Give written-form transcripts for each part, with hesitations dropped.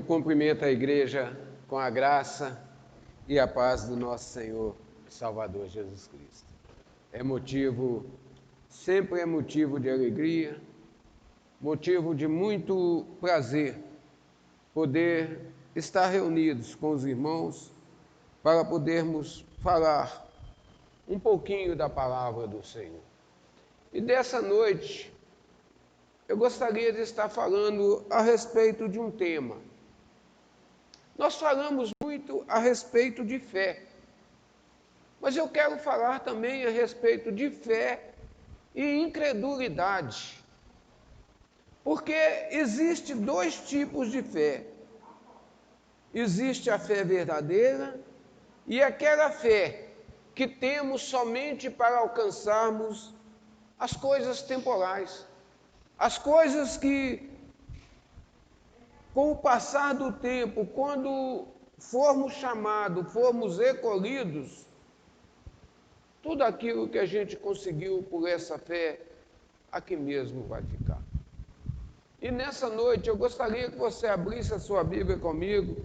cumprimento a igreja com a graça e a paz do nosso Senhor e Salvador Jesus Cristo. Sempre é motivo de alegria, motivo de muito prazer poder estar reunidos com os irmãos para podermos falar um pouquinho da palavra do Senhor. E dessa noite, eu gostaria de estar falando a respeito de um tema. Nós falamos muito a respeito de fé, mas eu quero falar também a respeito de fé e incredulidade, porque existe dois tipos de fé. Existe a fé verdadeira e aquela fé que temos somente para alcançarmos as coisas temporais, as coisas que, com o passar do tempo, quando formos chamados, formos recolhidos, tudo aquilo que a gente conseguiu por essa fé, aqui mesmo vai ficar. E nessa noite eu gostaria que você abrisse a sua Bíblia comigo,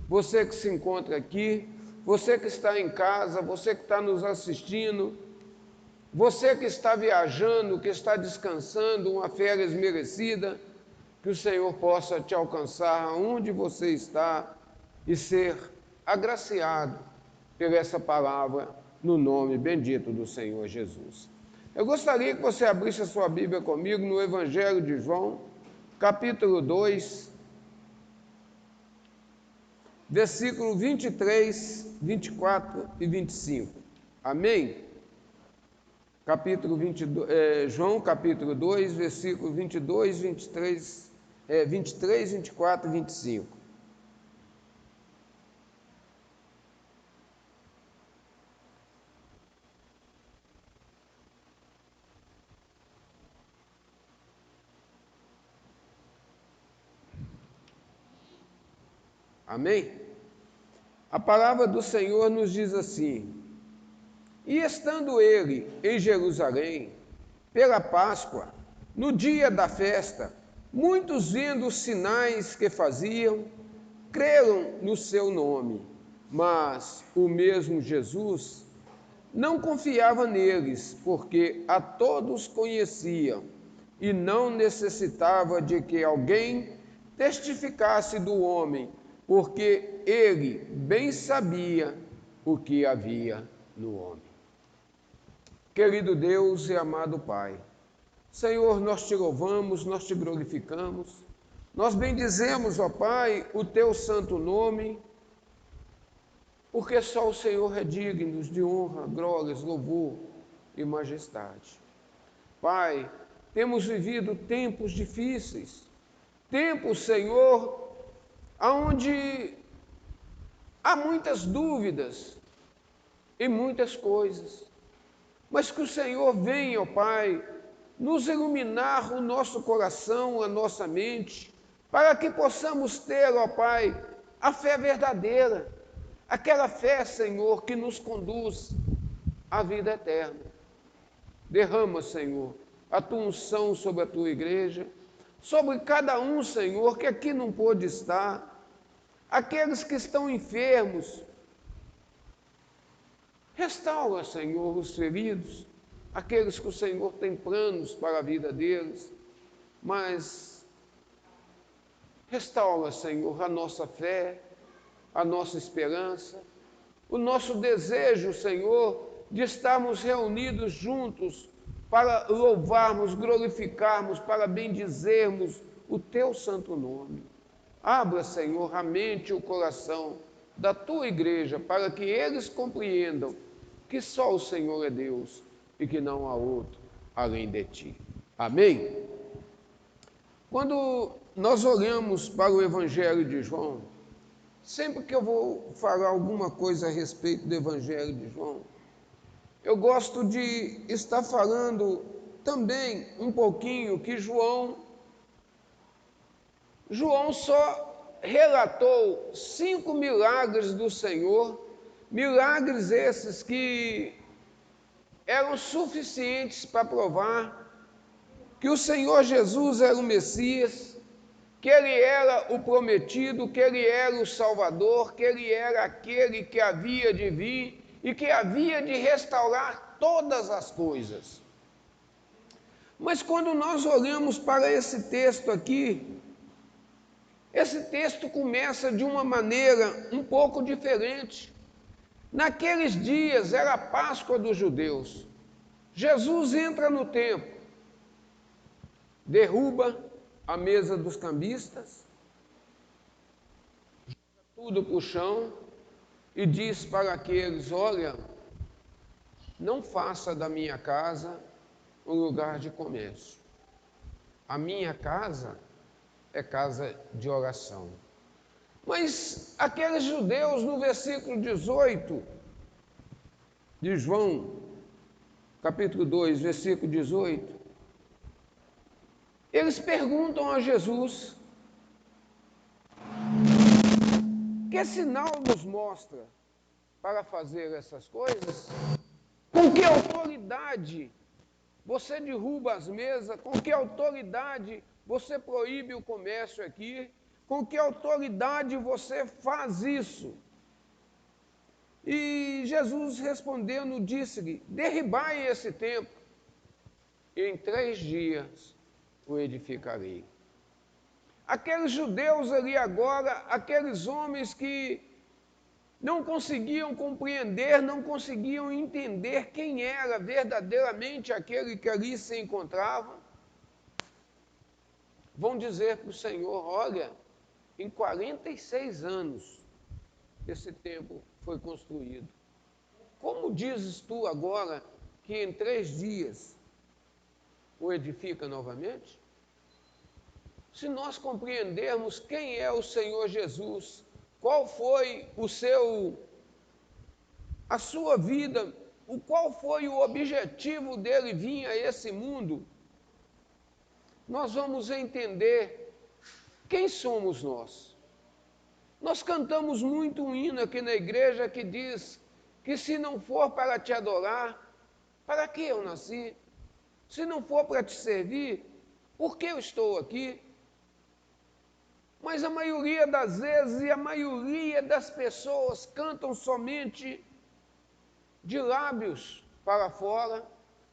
você que se encontra aqui, você que está em casa, você que está nos assistindo, você que está viajando, que está descansando, uma férias merecida, que o Senhor possa te alcançar onde você está e ser agraciado por essa palavra no nome bendito do Senhor Jesus. Eu gostaria que você abrisse a sua Bíblia comigo no Evangelho de João, capítulo 2, versículo 23, 24 e 25. Amém? João capítulo 2, versículo 22, 23, 24 e 25. Amém? A palavra do Senhor nos diz assim: E estando ele em Jerusalém, pela Páscoa, no dia da festa, muitos vendo os sinais que faziam, creram no seu nome. Mas o mesmo Jesus não confiava neles, porque a todos conheciam, e não necessitava de que alguém testificasse do homem, porque ele bem sabia o que havia no homem. Querido Deus e amado Pai, Senhor, nós te louvamos, nós te glorificamos, nós bendizemos, ó Pai, o teu santo nome, porque só o Senhor é digno de honra, glórias, louvor e majestade. Pai, temos vivido tempos difíceis, tempos, Senhor, onde há muitas dúvidas em muitas coisas, mas que o Senhor venha, ó Pai, nos iluminar o nosso coração, a nossa mente, para que possamos ter, ó Pai, a fé verdadeira, aquela fé, Senhor, que nos conduz à vida eterna. Derrama, Senhor, a tua unção sobre a tua igreja, sobre cada um, Senhor, que aqui não pôde estar, aqueles que estão enfermos. Restaura, Senhor, os feridos, aqueles que o Senhor tem planos para a vida deles, mas restaura, Senhor, a nossa fé, a nossa esperança, o nosso desejo, Senhor, de estarmos reunidos juntos para louvarmos, glorificarmos, para bendizermos o teu santo nome. Abra, Senhor, a mente e o coração da tua igreja para que eles compreendam que só o Senhor é Deus e que não há outro além de ti. Amém? Quando nós olhamos para o Evangelho de João, sempre que eu vou falar alguma coisa a respeito do Evangelho de João, eu gosto de estar falando também um pouquinho que João só relatou 5 milagres do Senhor, milagres esses que eram suficientes para provar que o Senhor Jesus era o Messias, que ele era o prometido, que ele era o Salvador, que ele era aquele que havia de vir e que havia de restaurar todas as coisas. Mas quando nós olhamos para esse texto aqui, esse texto começa de uma maneira um pouco diferente. Naqueles dias era a Páscoa dos judeus. Jesus entra no templo, derruba a mesa dos cambistas, joga tudo para o chão e diz para aqueles: olha, não faça da minha casa um lugar de comércio. A minha casa é casa de oração. Mas aqueles judeus, no versículo 18 de João, capítulo 2, versículo 18, eles perguntam a Jesus: que sinal nos mostra para fazer essas coisas? Com que autoridade você derruba as mesas? Com que autoridade você proíbe o comércio aqui? Com que autoridade você faz isso? E Jesus respondendo disse-lhe: derribai esse templo, e em 3 dias o edificarei. Aqueles judeus ali agora, aqueles homens que não conseguiam compreender, não conseguiam entender quem era verdadeiramente aquele que ali se encontrava, vão dizer para o Senhor: olha, em 46 anos esse templo foi construído. Como dizes tu agora que em 3 dias o edifica novamente? Se nós compreendermos quem é o Senhor Jesus, qual foi a sua vida, qual foi o objetivo dele vir a esse mundo, nós vamos entender quem somos nós. Nós cantamos muito um hino aqui na igreja que diz que se não for para te adorar, para que eu nasci? Se não for para te servir, por que eu estou aqui? Mas a maioria das vezes e a maioria das pessoas cantam somente de lábios para fora,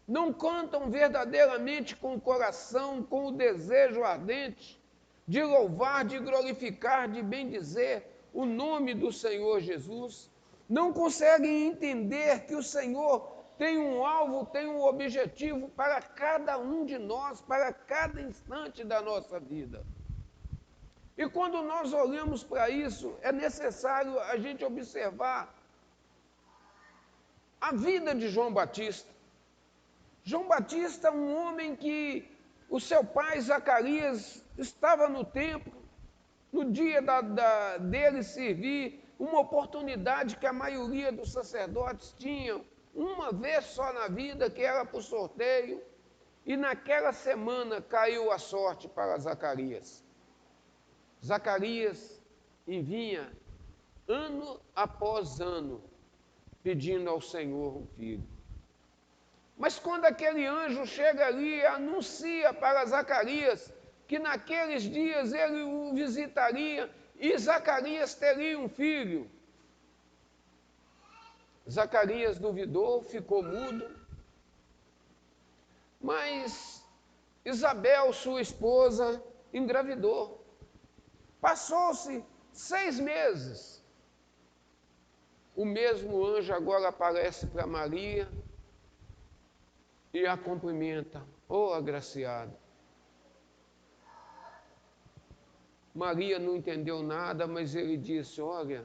não cantam verdadeiramente com o coração, com o desejo ardente de louvar, de glorificar, de bendizer o nome do Senhor Jesus, não conseguem entender que o Senhor tem um alvo, tem um objetivo para cada um de nós, para cada instante da nossa vida. E quando nós olhamos para isso, é necessário a gente observar a vida de João Batista. João Batista, um homem que o seu pai Zacarias estava no templo, no dia dele servir, uma oportunidade que a maioria dos sacerdotes tinham, uma vez só na vida, que era por sorteio, e naquela semana caiu a sorte para Zacarias. Zacarias vinha ano após ano pedindo ao Senhor um filho. Mas quando aquele anjo chega ali e anuncia para Zacarias que naqueles dias ele o visitaria e Zacarias teria um filho, Zacarias duvidou, ficou mudo, mas Isabel, sua esposa, engravidou. Passou-se 6 meses. O mesmo anjo agora aparece para Maria e a cumprimenta: oh, agraciada. Maria não entendeu nada, mas ele disse: olha,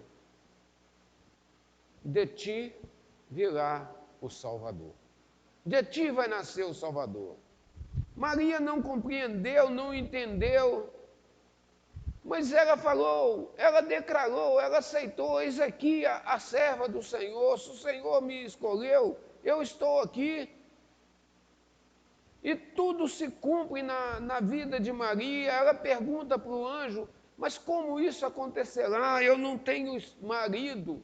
de ti virá o Salvador. De ti vai nascer o Salvador. Maria não compreendeu, não entendeu, mas ela falou, ela declarou, ela aceitou: eis aqui a serva do Senhor, se o Senhor me escolheu, eu estou aqui. E tudo se cumpre na vida de Maria. Ela pergunta para o anjo: mas como isso acontecerá? Eu não tenho marido,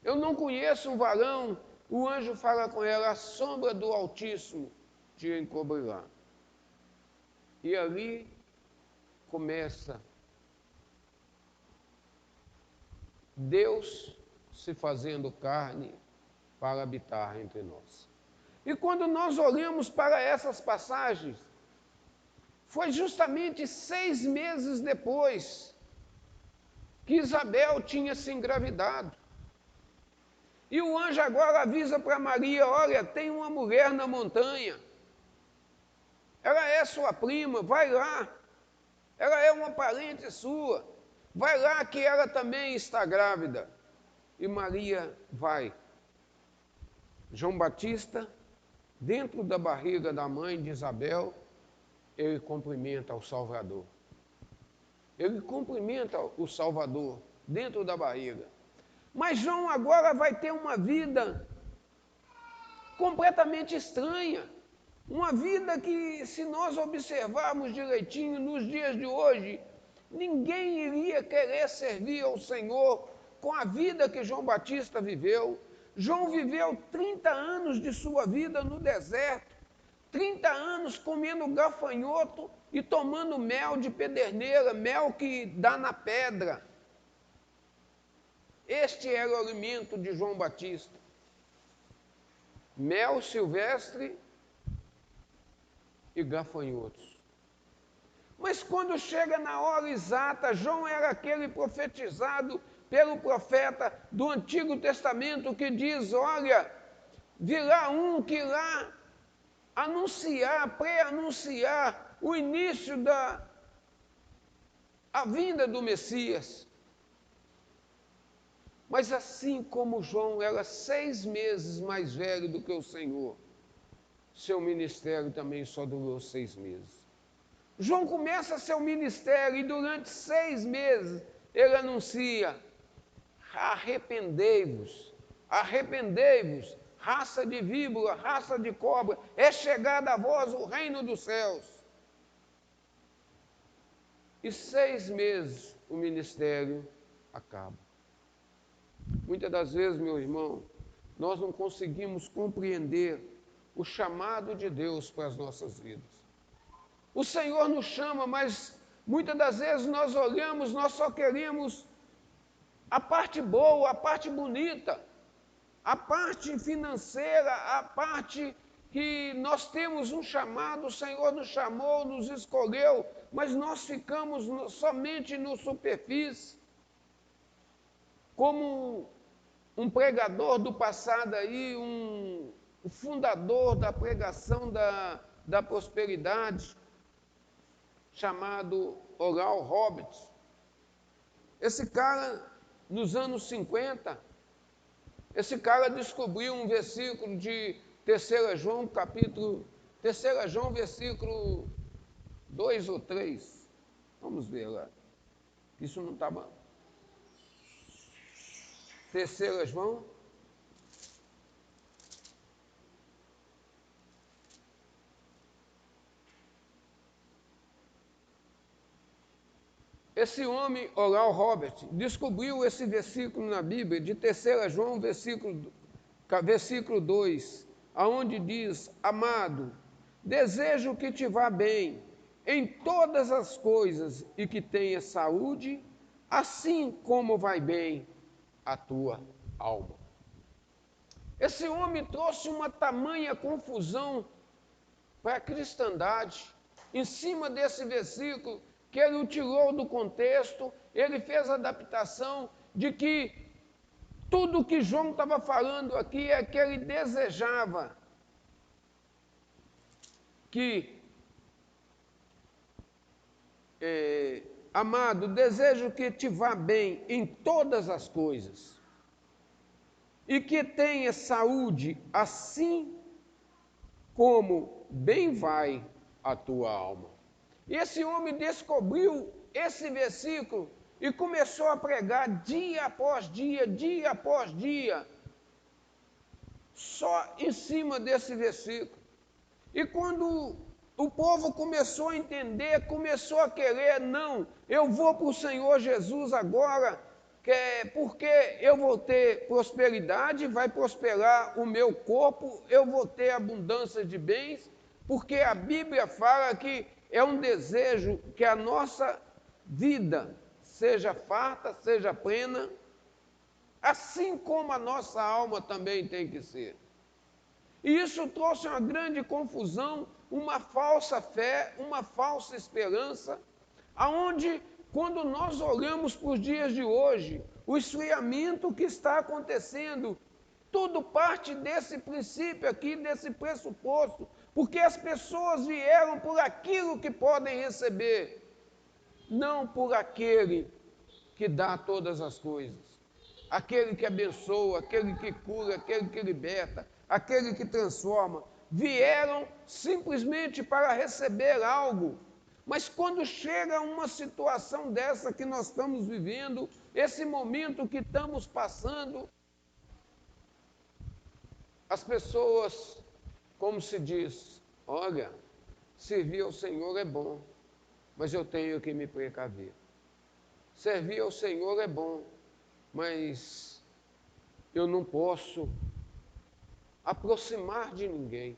eu não conheço um varão. O anjo fala com ela: a sombra do Altíssimo te encobrirá. E ali começa Deus se fazendo carne para habitar entre nós. E quando nós olhamos para essas passagens, foi justamente 6 meses depois que Isabel tinha se engravidado. E o anjo agora avisa para Maria: olha, tem uma mulher na montanha, ela é sua prima, vai lá, ela é uma parente sua, vai lá que ela também está grávida. E Maria vai. João Batista, dentro da barriga da mãe de Isabel, ele cumprimenta o Salvador. Ele cumprimenta o Salvador dentro da barriga. Mas João agora vai ter uma vida completamente estranha. Uma vida que, se nós observarmos direitinho nos dias de hoje, ninguém iria querer servir ao Senhor com a vida que João Batista viveu. João viveu 30 anos de sua vida no deserto, 30 anos comendo gafanhoto e tomando mel de pederneira, mel que dá na pedra. Este era o alimento de João Batista. Mel silvestre e gafanhotos. Mas quando chega na hora exata, João era aquele profetizado pelo profeta do Antigo Testamento que diz: olha, virá um que irá anunciar, pré-anunciar o início a vinda do Messias. Mas assim como João era 6 meses mais velho do que o Senhor, seu ministério também só durou 6 meses. João começa seu ministério e durante 6 meses ele anuncia: arrependei-vos, arrependei-vos, raça de víbora, raça de cobra, é chegado a vós o reino dos céus. E 6 meses o ministério acaba. Muitas das vezes, meu irmão, nós não conseguimos compreender o chamado de Deus para as nossas vidas. O Senhor nos chama, mas muitas das vezes nós olhamos, nós só queremos a parte boa, a parte bonita, a parte financeira, a parte que nós temos um chamado, o Senhor nos chamou, nos escolheu, mas nós ficamos somente no superfície. Como um pregador do passado aí, o fundador da pregação da prosperidade, chamado Oral Roberts. Esse cara, nos anos 50, esse cara descobriu um versículo de 3 João, versículo 2 ou 3. Vamos ver lá. Isso não estava... 3 João. Esse homem, Oral Robert, descobriu esse versículo na Bíblia, de 3 João, versículo 2, aonde diz: amado, desejo que te vá bem em todas as coisas e que tenha saúde, assim como vai bem a tua alma. Esse homem trouxe uma tamanha confusão para a cristandade em cima desse versículo, que ele o tirou do contexto, ele fez a adaptação de que tudo que João estava falando aqui é que ele desejava que, amado, desejo que te vá bem em todas as coisas e que tenha saúde, assim como bem vai a tua alma. E esse homem descobriu esse versículo e começou a pregar dia após dia, só em cima desse versículo. E quando o povo começou a entender, começou a querer: não, eu vou para o Senhor Jesus agora, porque eu vou ter prosperidade, vai prosperar o meu corpo, eu vou ter abundância de bens, porque a Bíblia fala que é um desejo que a nossa vida seja farta, seja plena, assim como a nossa alma também tem que ser. E isso trouxe uma grande confusão, uma falsa fé, uma falsa esperança, aonde, quando nós olhamos para os dias de hoje, o esfriamento que está acontecendo, tudo parte desse princípio aqui, desse pressuposto, porque as pessoas vieram por aquilo que podem receber, não por aquele que dá todas as coisas, aquele que abençoa, aquele que cura, aquele que liberta, aquele que transforma. Vieram simplesmente para receber algo, mas quando chega uma situação dessa que nós estamos vivendo, esse momento que estamos passando, as pessoas, como se diz, olha, servir ao Senhor é bom, mas eu tenho que me precaver. Servir ao Senhor é bom, mas eu não posso aproximar de ninguém.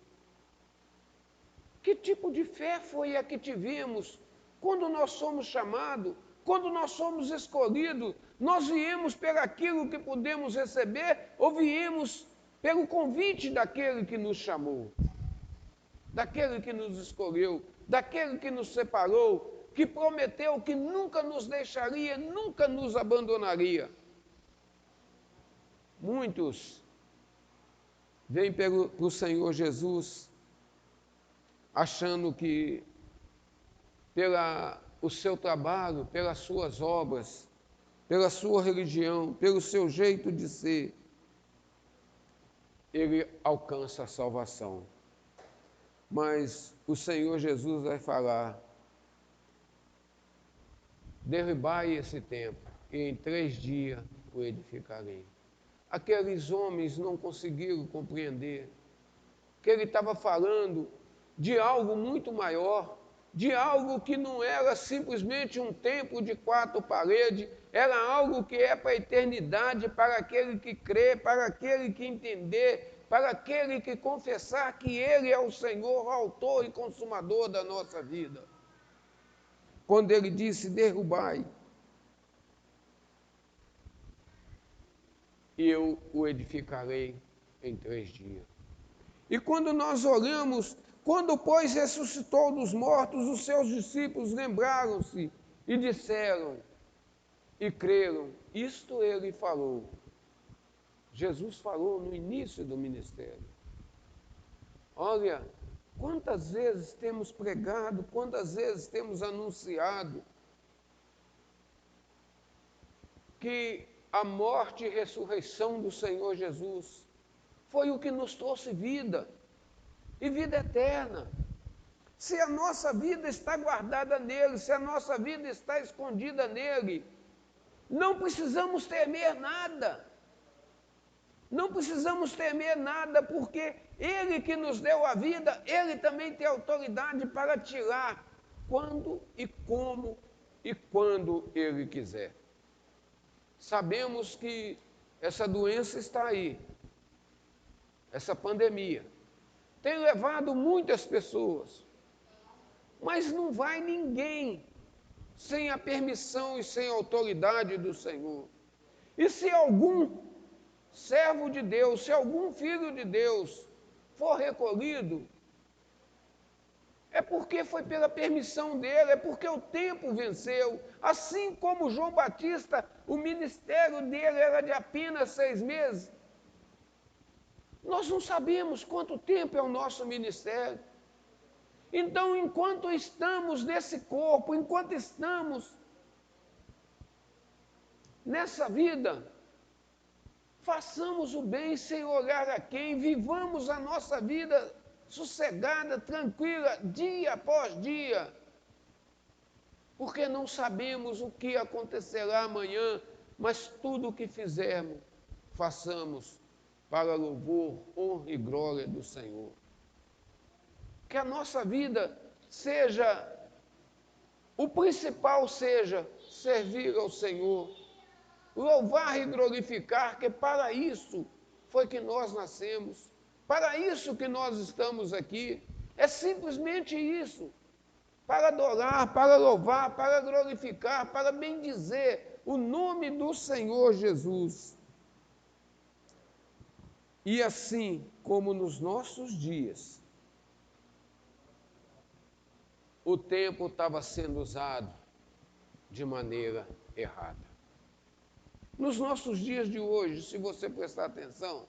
Que tipo de fé foi a que tivemos quando nós somos chamados, quando nós somos escolhidos? Nós viemos por aquilo que podemos receber ou viemos pelo convite daquele que nos chamou, daquele que nos escolheu, daquele que nos separou, que prometeu que nunca nos deixaria, nunca nos abandonaria? Muitos vêm para o Senhor Jesus achando que o seu trabalho, pelas suas obras, pela sua religião, pelo seu jeito de ser, ele alcança a salvação. Mas o Senhor Jesus vai falar: derribai esse templo, e em 3 dias o edificarei. Aqueles homens não conseguiram compreender que ele estava falando de algo muito maior, de algo que não era simplesmente um templo de 4 paredes, era algo que é para a eternidade, para aquele que crê, para aquele que entender, para aquele que confessar que Ele é o Senhor, autor e consumador da nossa vida. Quando ele disse: derrubai, eu o edificarei em 3 dias. E quando nós olhamos, quando, pois, ressuscitou dos mortos, os seus discípulos lembraram-se e disseram e creram. Isto ele falou. Jesus falou no início do ministério. Olha, quantas vezes temos pregado, quantas vezes temos anunciado que a morte e ressurreição do Senhor Jesus foi o que nos trouxe vida, e vida eterna. Se a nossa vida está guardada nele, se a nossa vida está escondida nele, não precisamos temer nada. Não precisamos temer nada, porque ele que nos deu a vida, ele também tem autoridade para tirar quando e como e quando ele quiser. Sabemos que essa doença está aí, essa pandemia tem levado muitas pessoas, mas não vai ninguém sem a permissão e sem a autoridade do Senhor. E se algum servo de Deus, se algum filho de Deus for recolhido, é porque foi pela permissão dele, é porque o tempo venceu. Assim como João Batista, o ministério dele era de apenas 6 meses. Nós não sabemos quanto tempo é o nosso ministério. Então, enquanto estamos nesse corpo, enquanto estamos nessa vida, façamos o bem sem olhar a quem, vivamos a nossa vida sossegada, tranquila, dia após dia, porque não sabemos o que acontecerá amanhã, mas tudo o que fizermos, façamos para louvor, honra e glória do Senhor. Que a nossa vida seja, o principal seja servir ao Senhor, louvar e glorificar, que para isso foi que nós nascemos, para isso que nós estamos aqui, é simplesmente isso. para adorar, para louvar, para glorificar, para bendizer o nome do Senhor Jesus. E assim como nos nossos dias, o tempo estava sendo usado de maneira errada. Nos nossos dias de hoje, se você prestar atenção,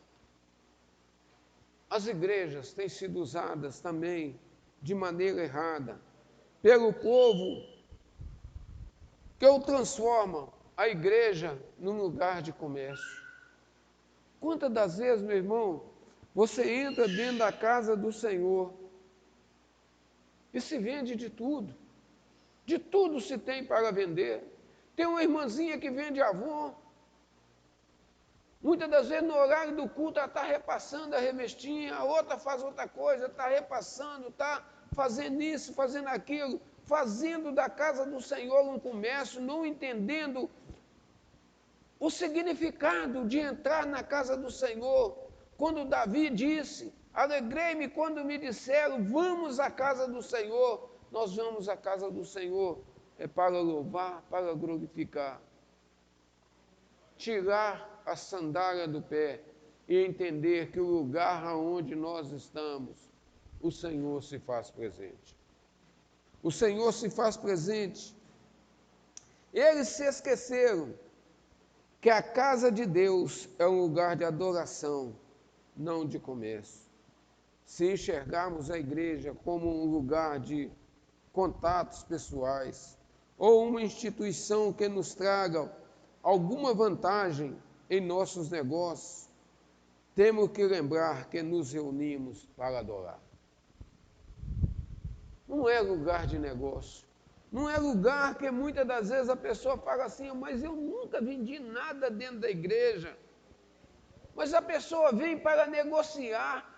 as igrejas têm sido usadas também de maneira errada pelo povo, que o transforma a igreja num lugar de comércio. Quantas das vezes, meu irmão, você entra dentro da casa do Senhor e se vende de tudo se tem para vender. Tem uma irmãzinha que vende Avon, muitas das vezes no horário do culto ela está repassando a revestinha, a outra faz outra coisa, está repassando, está fazendo isso, fazendo aquilo, fazendo da casa do Senhor um comércio, não entendendo o significado de entrar na casa do Senhor. Quando Davi disse, alegrei-me quando me disseram, vamos à casa do Senhor. Nós vamos à casa do Senhor para louvar, para glorificar. Tirar a sandália do pé e entender que o lugar aonde nós estamos, o Senhor se faz presente. O Senhor se faz presente. Eles se esqueceram que a casa de Deus é um lugar de adoração, não de comércio. Se enxergarmos a igreja como um lugar de contatos pessoais, ou uma instituição que nos traga alguma vantagem em nossos negócios, temos que lembrar que nos reunimos para adorar. Não é lugar de negócio. Não é lugar que muitas das vezes a pessoa fala assim, mas eu nunca vendi nada dentro da igreja. Mas a pessoa vem para negociar,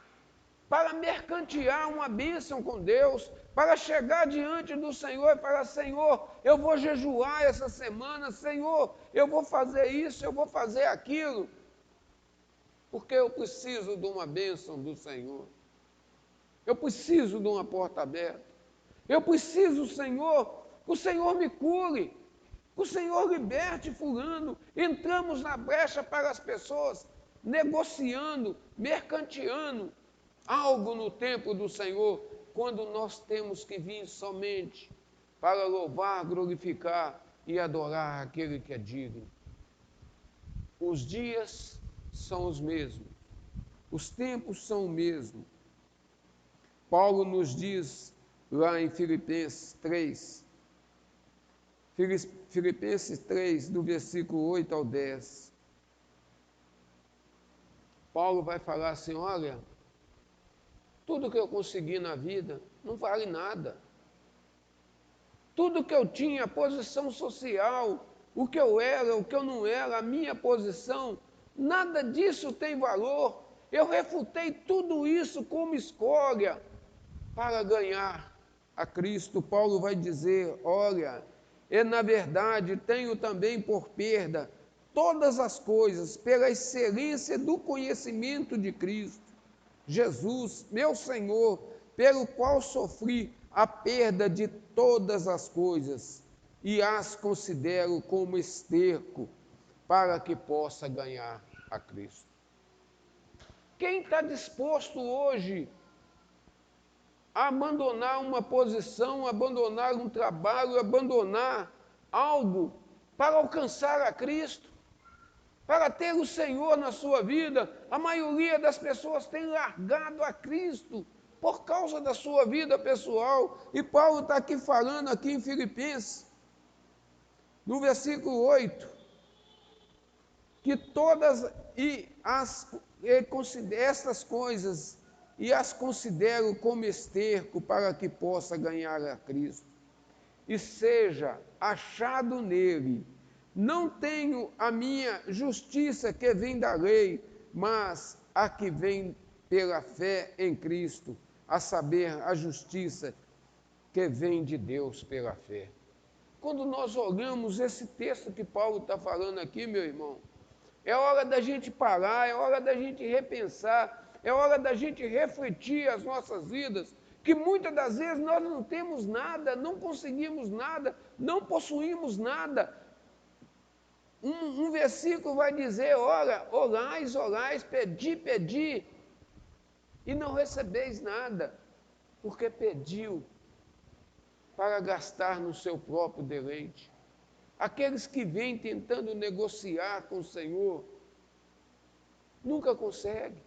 para mercantear uma bênção com Deus, para chegar diante do Senhor e falar, Senhor, eu vou jejuar essa semana, Senhor, eu vou fazer isso, eu vou fazer aquilo, porque eu preciso de uma bênção do Senhor. Eu preciso de uma porta aberta. Eu preciso, Senhor, que o Senhor me cure, que o Senhor liberte fulano. Entramos na brecha para as pessoas, negociando, mercanteando algo no templo do Senhor, quando nós temos que vir somente para louvar, glorificar e adorar aquele que é digno. Os dias são os mesmos, os tempos são o mesmo. Paulo nos diz lá em Filipenses 3, do versículo 8 ao 10. Paulo vai falar assim, olha, tudo que eu consegui na vida não vale nada. Tudo que eu tinha, posição social, o que eu era, o que eu não era, a minha posição, nada disso tem valor. Eu refutei tudo isso como escória para ganhar a Cristo. Paulo vai dizer, olha, na verdade tenho também por perda todas as coisas pela excelência do conhecimento de Cristo, Jesus, meu Senhor, pelo qual sofri a perda de todas as coisas e as considero como esterco para que possa ganhar a Cristo. Quem está disposto hoje a abandonar uma posição, abandonar um trabalho, abandonar algo para alcançar a Cristo, para ter o Senhor na sua vida? A maioria das pessoas tem largado a Cristo por causa da sua vida pessoal. E Paulo está aqui falando aqui em Filipenses, no versículo 8, que todas estas coisas e as considero como esterco para que possa ganhar a Cristo e seja achado nele. Não tenho a minha justiça que vem da lei, mas a que vem pela fé em Cristo, a saber, a justiça que vem de Deus pela fé. Quando nós olhamos esse texto que Paulo está falando aqui, meu irmão, é hora da gente parar, é hora da gente repensar, é hora da gente refletir as nossas vidas, que muitas das vezes nós não temos nada, não conseguimos nada, não possuímos nada. Um versículo vai dizer, ora, orais, orais, pedi, pedi, e não recebeis nada, porque pediu para gastar no seu próprio deleite. Aqueles que vêm tentando negociar com o Senhor, nunca conseguem.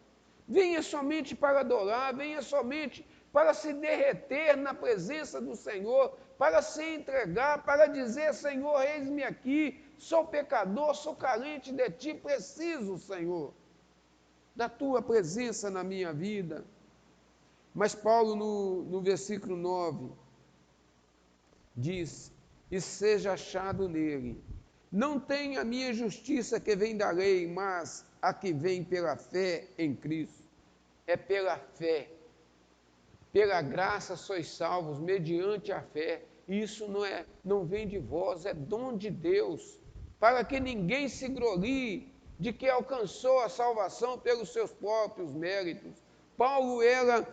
Venha somente para adorar, venha somente para se derreter na presença do Senhor, para se entregar, para dizer, Senhor, eis-me aqui, sou pecador, sou carente de Ti, preciso, Senhor, da Tua presença na minha vida. Mas Paulo, no versículo 9, diz, e seja achado nele, não tem a minha justiça que vem da lei, mas a que vem pela fé em Cristo. É pela fé, pela graça sois salvos, mediante a fé. Isso não vem de vós, é dom de Deus, para que ninguém se glorie de que alcançou a salvação pelos seus próprios méritos. Paulo era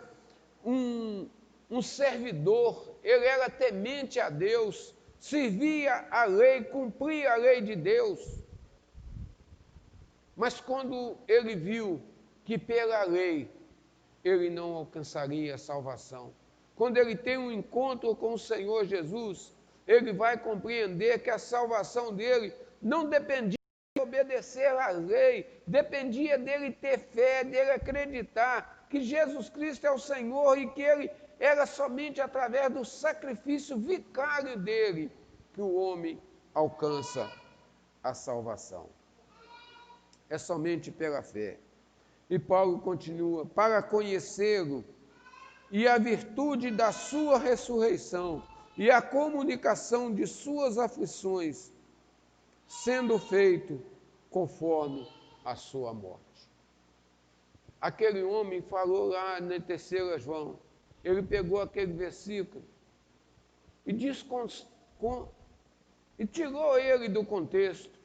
um servidor, ele era temente a Deus, servia a lei, cumpria a lei de Deus. Mas quando ele viu que pela lei ele não alcançaria a salvação, quando ele tem um encontro com o Senhor Jesus, ele vai compreender que a salvação dele não dependia de obedecer à lei, dependia dele ter fé, dele acreditar que Jesus Cristo é o Senhor e que ele era somente através do sacrifício vicário dele que o homem alcança a salvação. É somente pela fé. E Paulo continua, para conhecê-lo e a virtude da sua ressurreição e a comunicação de suas aflições, sendo feito conforme a sua morte. Aquele homem falou lá na 3ª João, ele pegou aquele versículo e e tirou ele do contexto.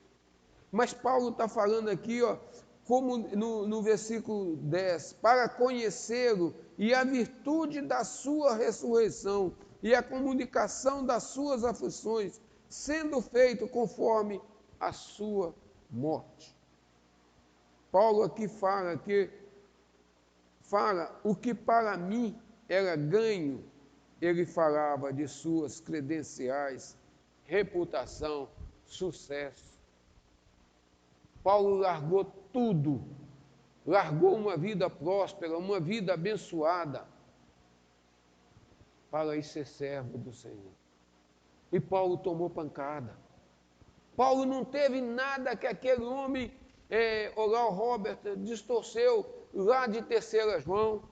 Mas Paulo está falando aqui, ó, como no versículo 10, para conhecê-lo e a virtude da sua ressurreição e a comunicação das suas aflições, sendo feito conforme a sua morte. Paulo aqui fala o que para mim era ganho, ele falava de suas credenciais, reputação, sucesso. Paulo largou tudo, largou uma vida próspera, uma vida abençoada, para ir ser servo do Senhor. E Paulo tomou pancada. Paulo não teve nada que aquele homem, Oral Robert, distorceu lá de 3ª João.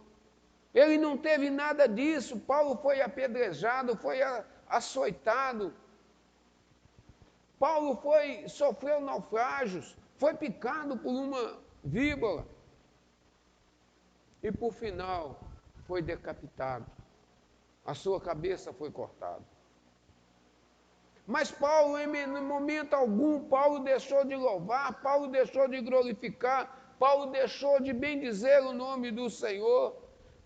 Ele não teve nada disso. Paulo foi apedrejado, foi açoitado. Paulo sofreu naufrágios, foi picado por uma víbora. E por final, foi decapitado. A sua cabeça foi cortada. Mas Paulo, em momento algum, Paulo deixou de louvar, Paulo deixou de glorificar, Paulo deixou de bendizer o nome do Senhor.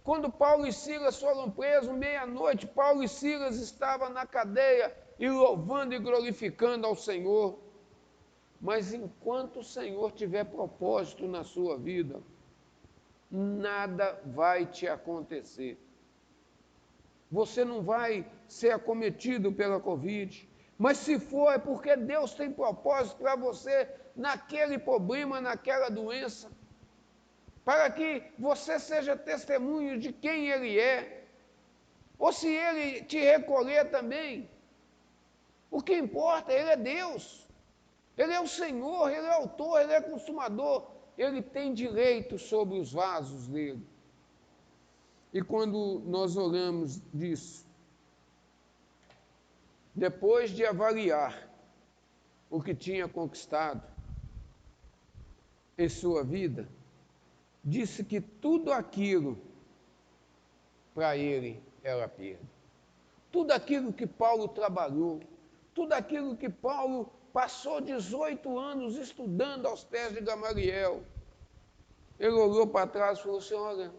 Quando Paulo e Silas foram presos, meia-noite, Paulo e Silas estavam na cadeia e louvando e glorificando ao Senhor. Mas enquanto o Senhor tiver propósito na sua vida, nada vai te acontecer. Você não vai ser acometido pela Covid, mas se for é porque Deus tem propósito para você naquele problema, naquela doença, para que você seja testemunho de quem Ele é, ou se Ele te recolher também, o que importa, Ele é Deus, Ele é o Senhor, Ele é autor, Ele é consumador, Ele tem direito sobre os vasos dEle. E quando nós oramos disso, depois de avaliar o que tinha conquistado em sua vida, disse que tudo aquilo para ele era perda. Tudo aquilo que Paulo trabalhou, tudo aquilo que Paulo passou 18 anos estudando aos pés de Gamaliel, ele olhou para trás e falou assim, olha,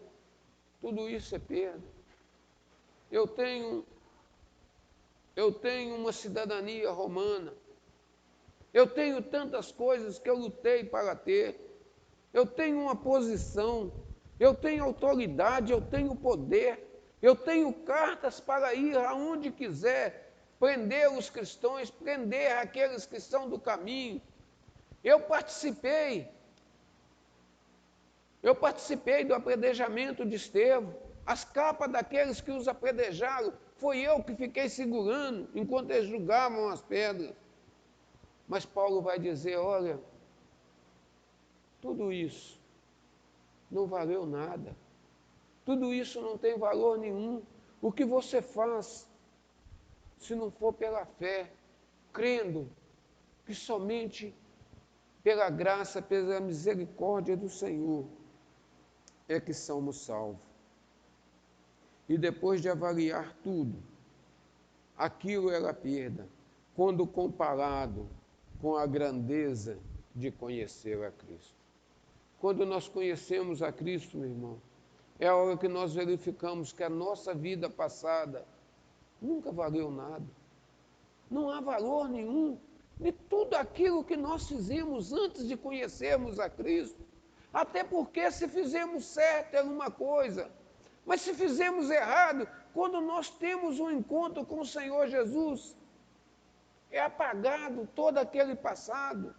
tudo isso é perda. eu tenho uma cidadania romana, eu tenho tantas coisas que eu lutei para ter, eu tenho uma posição, eu tenho autoridade, eu tenho poder, eu tenho cartas para ir aonde quiser, prender os cristãos, prender aqueles que são do caminho. Eu participei do apedrejamento de Estevão, as capas daqueles que os apedrejaram, foi eu que fiquei segurando enquanto eles julgavam as pedras. Mas Paulo vai dizer, olha, tudo isso não valeu nada. Tudo isso não tem valor nenhum. O que você faz, se não for pela fé, crendo que somente pela graça, pela misericórdia do Senhor, é que somos salvos. E depois de avaliar tudo, aquilo era perda, quando comparado com a grandeza de conhecer a Cristo. Quando nós conhecemos a Cristo, meu irmão, é a hora que nós verificamos que a nossa vida passada nunca valeu nada. Não há valor nenhum de tudo aquilo que nós fizemos antes de conhecermos a Cristo. Até porque se fizemos certo é uma coisa, mas se fizemos errado, quando nós temos um encontro com o Senhor Jesus, é apagado todo aquele passado.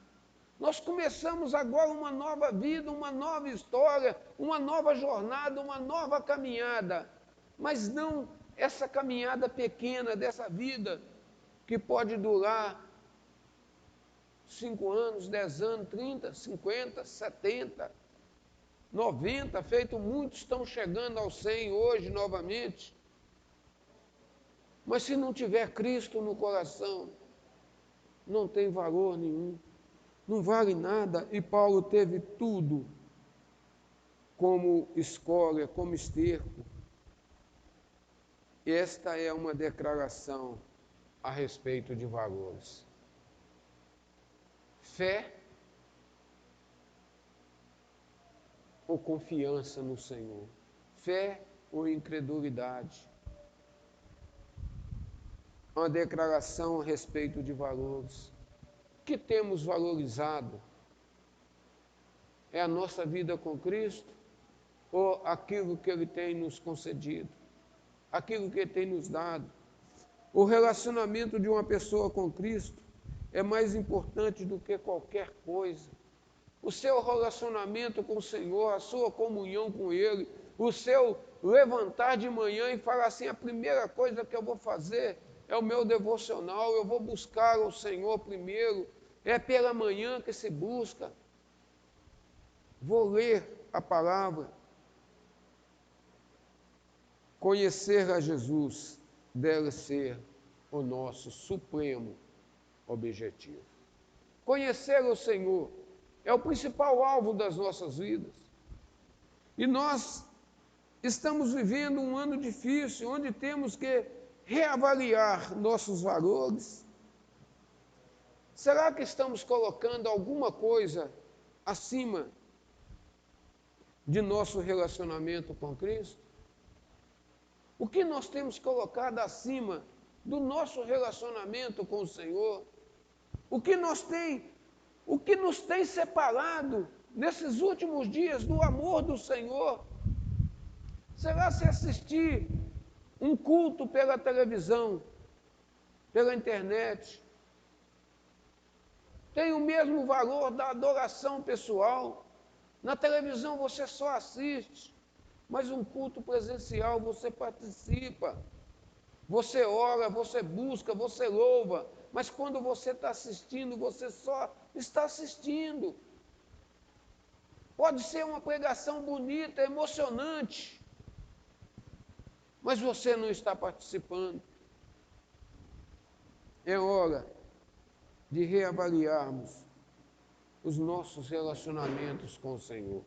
Nós começamos agora uma nova vida, uma nova história, uma nova jornada, uma nova caminhada. Mas não essa caminhada pequena dessa vida, que pode durar 5 anos, 10 anos, 30, 50, 70, 90, feito muitos estão chegando aos 100 hoje novamente. Mas se não tiver Cristo no coração, não tem valor nenhum, não vale nada. E Paulo teve tudo como escória, como esterco. Esta é uma declaração a respeito de valores. Fé ou confiança no Senhor? Fé ou incredulidade? Uma declaração a respeito de valores. O que temos valorizado? É a nossa vida com Cristo ou aquilo que Ele tem nos concedido? Aquilo que Ele tem nos dado? O relacionamento de uma pessoa com Cristo é mais importante do que qualquer coisa. O seu relacionamento com o Senhor, a sua comunhão com Ele, o seu levantar de manhã e falar assim, a primeira coisa que eu vou fazer é o meu devocional, eu vou buscar o Senhor primeiro, é pela manhã que se busca. Vou ler a palavra. Conhecer a Jesus deve ser o nosso supremo objetivo. Conhecer o Senhor é o principal alvo das nossas vidas. E nós estamos vivendo um ano difícil, onde temos que reavaliar nossos valores. Será que estamos colocando alguma coisa acima de nosso relacionamento com Cristo? O que nós temos colocado acima do nosso relacionamento com o Senhor? O que nos tem separado nesses últimos dias do amor do Senhor? Será se assistir um culto pela televisão, pela internet, tem o mesmo valor da adoração pessoal? Na televisão você só assiste, mas um culto presencial você participa, você ora, você busca, você louva, mas quando você está assistindo, você só está assistindo. Pode ser uma pregação bonita, emocionante, mas você não está participando. É hora de reavaliarmos os nossos relacionamentos com o Senhor.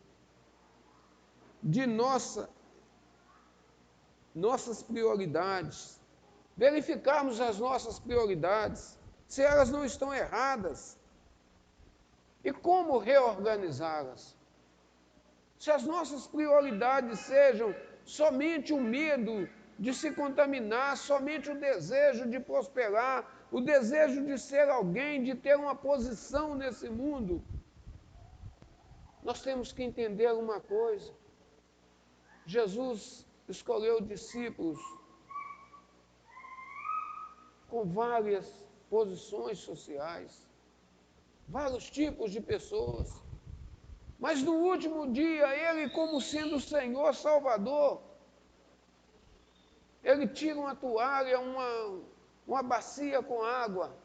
De nossas prioridades, verificarmos as nossas prioridades, se elas não estão erradas, e como reorganizá-las. Se as nossas prioridades sejam somente o medo de se contaminar, somente o desejo de prosperar, o desejo de ser alguém, de ter uma posição nesse mundo. Nós temos que entender uma coisa: Jesus escolheu discípulos com várias posições sociais, vários tipos de pessoas. Mas no último dia, ele, como sendo o Senhor Salvador, ele tira uma toalha, uma bacia com água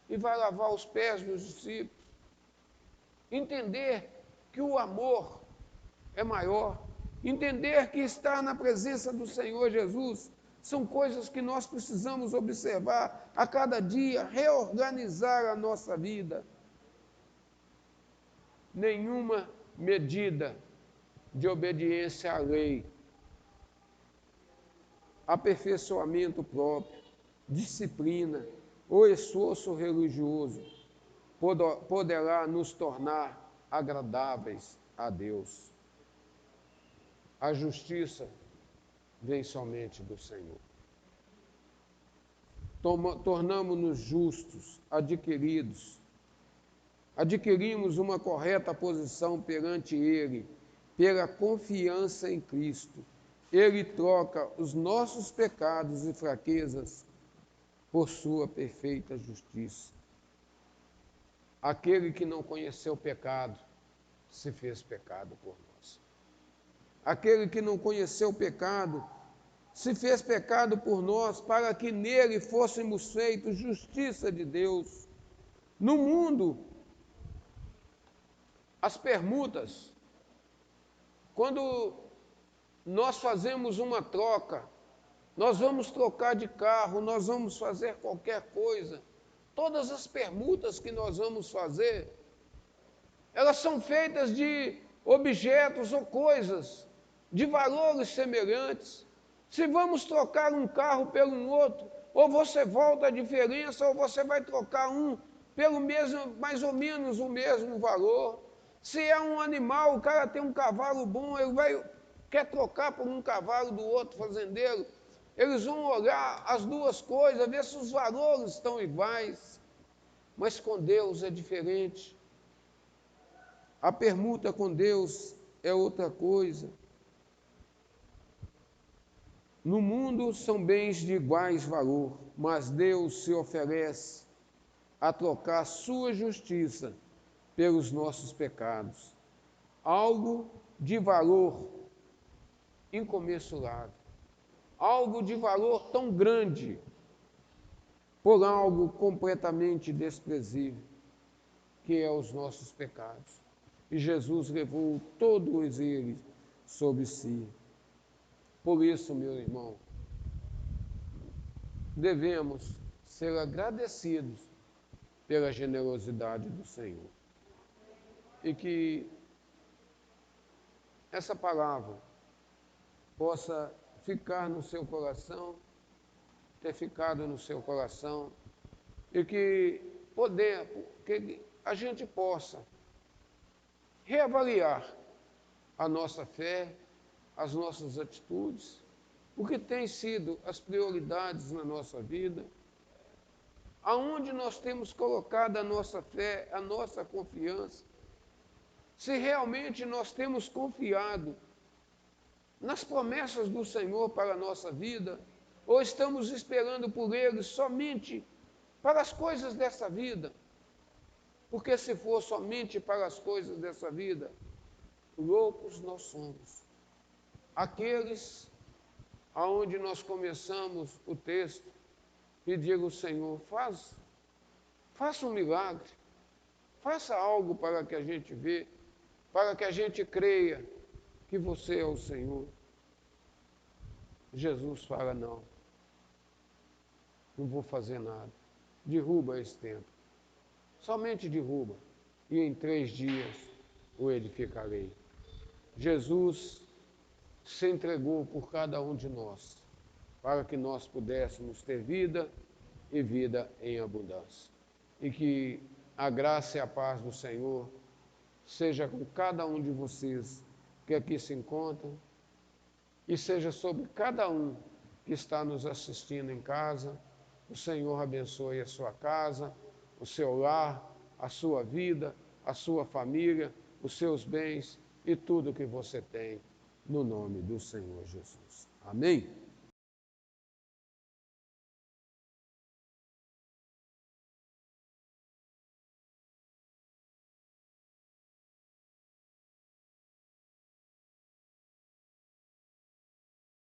e vai lavar os pés dos discípulos. Entender que o amor é maior, entender que estar na presença do Senhor Jesus são coisas que nós precisamos observar a cada dia, reorganizar a nossa vida. Nenhuma medida de obediência à lei, aperfeiçoamento próprio, disciplina ou esforço religioso poderá nos tornar agradáveis a Deus. A justiça vem somente do Senhor. Tornamos-nos justos, adquirimos uma correta posição perante Ele, pela confiança em Cristo. Ele troca os nossos pecados e fraquezas por sua perfeita justiça. Aquele que não conheceu o pecado, se fez pecado por nós. Aquele que não conheceu o pecado, se fez pecado por nós, para que nele fôssemos feitos justiça de Deus. No mundo, as permutas, quando nós fazemos uma troca, nós vamos trocar de carro, nós vamos fazer qualquer coisa, todas as permutas que nós vamos fazer, elas são feitas de objetos ou coisas de valores semelhantes. Se vamos trocar um carro pelo outro, ou você volta a diferença, ou você vai trocar um pelo mesmo, mais ou menos o mesmo valor. Se é um animal, o cara tem um cavalo bom, quer trocar por um cavalo do outro fazendeiro, eles vão olhar as duas coisas, ver se os valores estão iguais. Mas com Deus é diferente. A permuta com Deus é outra coisa. No mundo são bens de iguais valor, mas Deus se oferece a trocar sua justiça pelos nossos pecados. Algo de valor incomensurável, algo de valor tão grande, por algo completamente desprezível, que é os nossos pecados. E Jesus levou todos eles sobre si. Por isso, meu irmão, devemos ser agradecidos pela generosidade do Senhor. E que essa palavra possa ficar no seu coração, ter ficado no seu coração, e que a gente possa reavaliar a nossa fé, as nossas atitudes, o que tem sido as prioridades na nossa vida, aonde nós temos colocado a nossa fé, a nossa confiança, se realmente nós temos confiado nas promessas do Senhor para a nossa vida, ou estamos esperando por Ele somente para as coisas dessa vida. Porque se for somente para as coisas dessa vida, loucos nós somos. Aqueles aonde nós começamos o texto, pedir ao Senhor, faça um milagre, faça algo para que a gente veja, para que a gente creia que você é o Senhor. Jesus fala, não vou fazer nada, derruba esse templo, somente derruba, e em 3 dias o edificarei. Jesus se entregou por cada um de nós, para que nós pudéssemos ter vida e vida em abundância. E que a graça e a paz do Senhor seja com cada um de vocês que aqui se encontram, e seja sobre cada um que está nos assistindo em casa. O Senhor abençoe a sua casa, o seu lar, a sua vida, a sua família, os seus bens e tudo que você tem, no nome do Senhor Jesus. Amém?